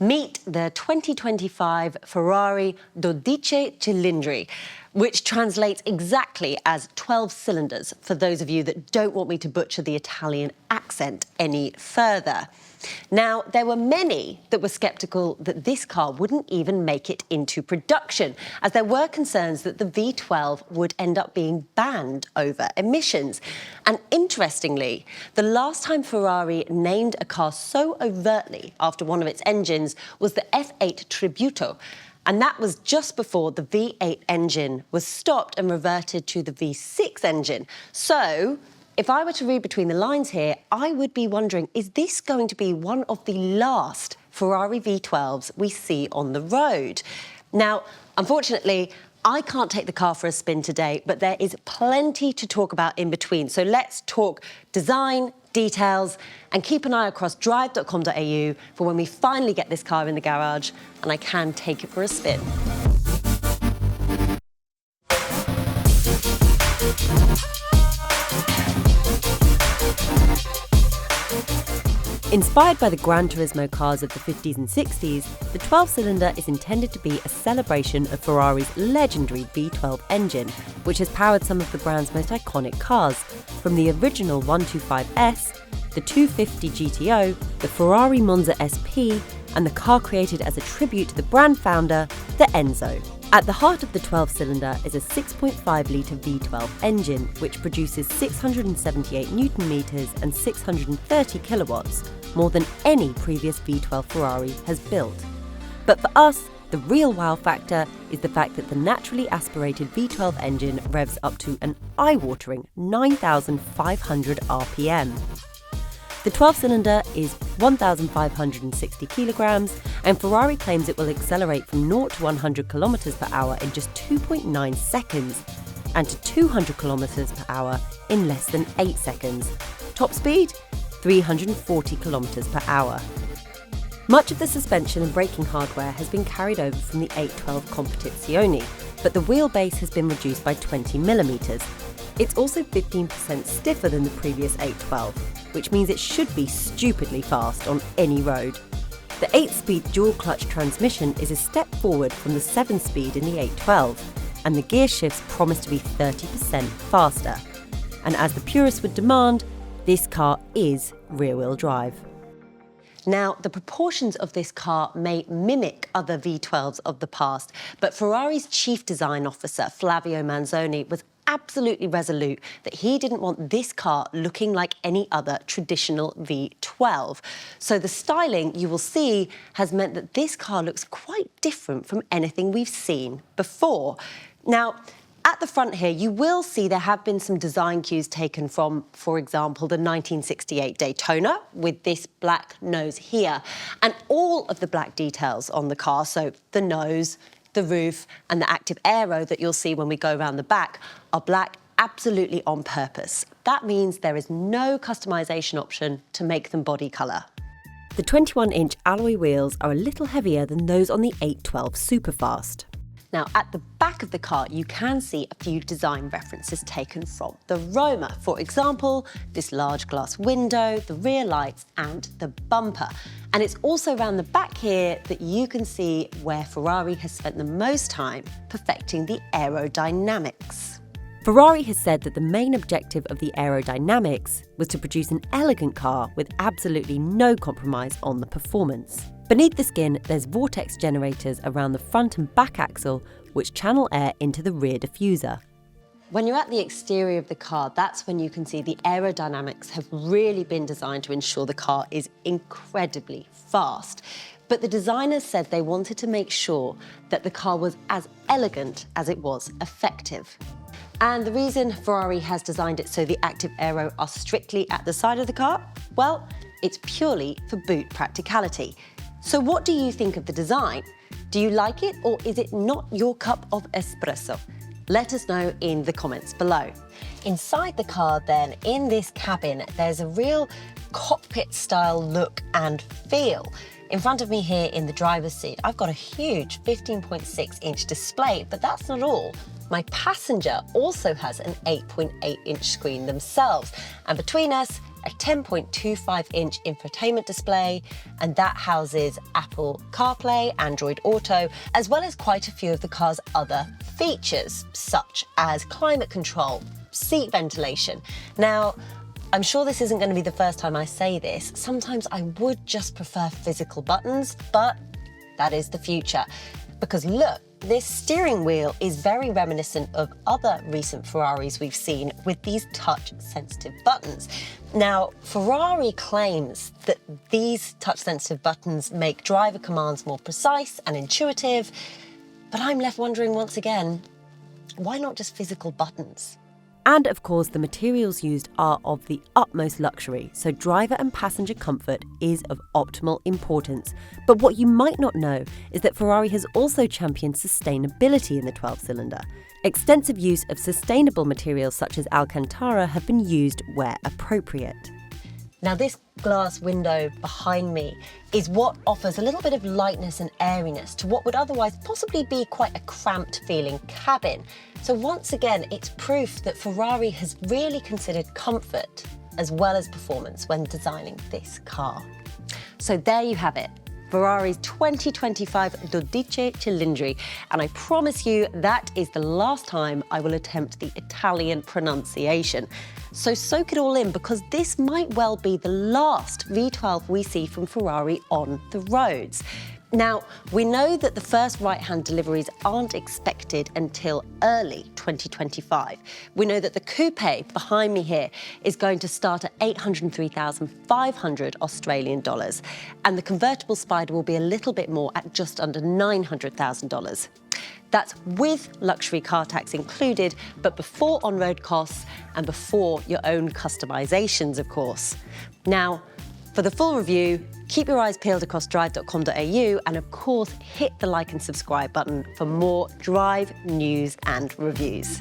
Meet the 2025 Ferrari 12Cilindri, which translates exactly as 12 cylinders, for those of you that don't want me to butcher the Italian accent any further. Now, there were many that were sceptical that this car wouldn't even make it into production, as there were concerns that the V12 would end up being banned over emissions. And interestingly, the last time Ferrari named a car so overtly after one of its engines was the F8 Tributo. And that was just before the V8 engine was stopped and reverted to the V6 engine. So, if I were to read between the lines here, I would be wondering, is this going to be one of the last Ferrari V12s we see on the road? Now, unfortunately, I can't take the car for a spin today, but there is plenty to talk about in between. So let's talk design, details, and keep an eye across Drive.com.au for when we finally get this car in the garage and I can take it for a spin. Inspired by the Gran Turismo cars of the 50s and 60s, the 12-cylinder is intended to be a celebration of Ferrari's legendary V12 engine, which has powered some of the brand's most iconic cars, from the original 125S, the 250 GTO, the Ferrari Monza SP, and the car created as a tribute to the brand founder, the Enzo. At the heart of the 12-cylinder is a 6.5-litre V12 engine, which produces 678 Newton-meters and 630 kilowatts, more than any previous V12 Ferrari has built. But for us, the real wow factor is the fact that the naturally aspirated V12 engine revs up to an eye-watering 9,500 RPM. The 12-cylinder is 1,560 kilograms, and Ferrari claims it will accelerate from 0 to 100 kilometers per hour in just 2.9 seconds, and to 200 kilometers per hour in less than 8 seconds. Top speed? 340 kilometers per hour. Much of the suspension and braking hardware has been carried over from the 812 Competizione, but the wheelbase has been reduced by 20 millimeters. It's also 15% stiffer than the previous 812, which means it should be stupidly fast on any road. The 8-speed dual-clutch transmission is a step forward from the 7-speed in the 812, and the gear shifts promise to be 30% faster. And as the purists would demand, this car is rear-wheel drive. Now, the proportions of this car may mimic other V12s of the past, but Ferrari's chief design officer, Flavio Manzoni, was absolutely resolute that he didn't want this car looking like any other traditional V12. So the styling you will see has meant that this car looks quite different from anything we've seen before. Now, at the front here, you will see there have been some design cues taken from, for example, the 1968 Daytona, with this black nose here, and all of the black details on the car, so the nose, the roof, and the active aero that you'll see when we go around the back are black absolutely on purpose. That means there is no customization option to make them body colour. The 21-inch alloy wheels are a little heavier than those on the 812 Superfast. Now, at the back of the car, you can see a few design references taken from the Roma. For example, this large glass window, the rear lights, and the bumper. And it's also around the back here that you can see where Ferrari has spent the most time perfecting the aerodynamics. Ferrari has said that the main objective of the aerodynamics was to produce an elegant car with absolutely no compromise on the performance. Beneath the skin, there's vortex generators around the front and back axle, which channel air into the rear diffuser. When you're at the exterior of the car, that's when you can see the aerodynamics have really been designed to ensure the car is incredibly fast. But the designers said they wanted to make sure that the car was as elegant as it was effective. And the reason Ferrari has designed it so the active aero are strictly at the side of the car? Well, it's purely for boot practicality. So what do you think of the design? Do you like it, or is it not your cup of espresso? Let us know in the comments below. Inside the car then, in this cabin, there's a real cockpit-style look and feel. In front of me here in the driver's seat, I've got a huge 15.6-inch display, but that's not all. My passenger also has an 8.8-inch screen themselves, and between us, a 10.25-inch infotainment display, and that houses Apple CarPlay, Android Auto, as well as quite a few of the car's other features, such as climate control, seat ventilation. Now, I'm sure this isn't going to be the first time I say this. Sometimes I would just prefer physical buttons, but that is the future. Because look, this steering wheel is very reminiscent of other recent Ferraris we've seen with these touch-sensitive buttons. Now, Ferrari claims that these touch-sensitive buttons make driver commands more precise and intuitive, but I'm left wondering once again, why not just physical buttons? And of course, the materials used are of the utmost luxury, so driver and passenger comfort is of optimal importance. But what you might not know is that Ferrari has also championed sustainability in the 12-cylinder. Extensive use of sustainable materials such as Alcantara have been used where appropriate. Now, this glass window behind me is what offers a little bit of lightness and airiness to what would otherwise possibly be quite a cramped feeling cabin. So once again, it's proof that Ferrari has really considered comfort as well as performance when designing this car. So there you have it. Ferrari's 2025 12Cilindri, and I promise you that is the last time I will attempt the Italian pronunciation. So soak it all in, because this might well be the last V12 we see from Ferrari on the roads. Now, we know that the first right-hand deliveries aren't expected until early 2025. We know that the coupe behind me here is going to start at 803,500 Australian dollars, and the convertible Spider will be a little bit more at just under $900,000. That's with luxury car tax included, but before on-road costs and before your own customizations, of course. Now, for the full review, keep your eyes peeled across Drive.com.au, and of course, hit the like and subscribe button for more Drive news and reviews.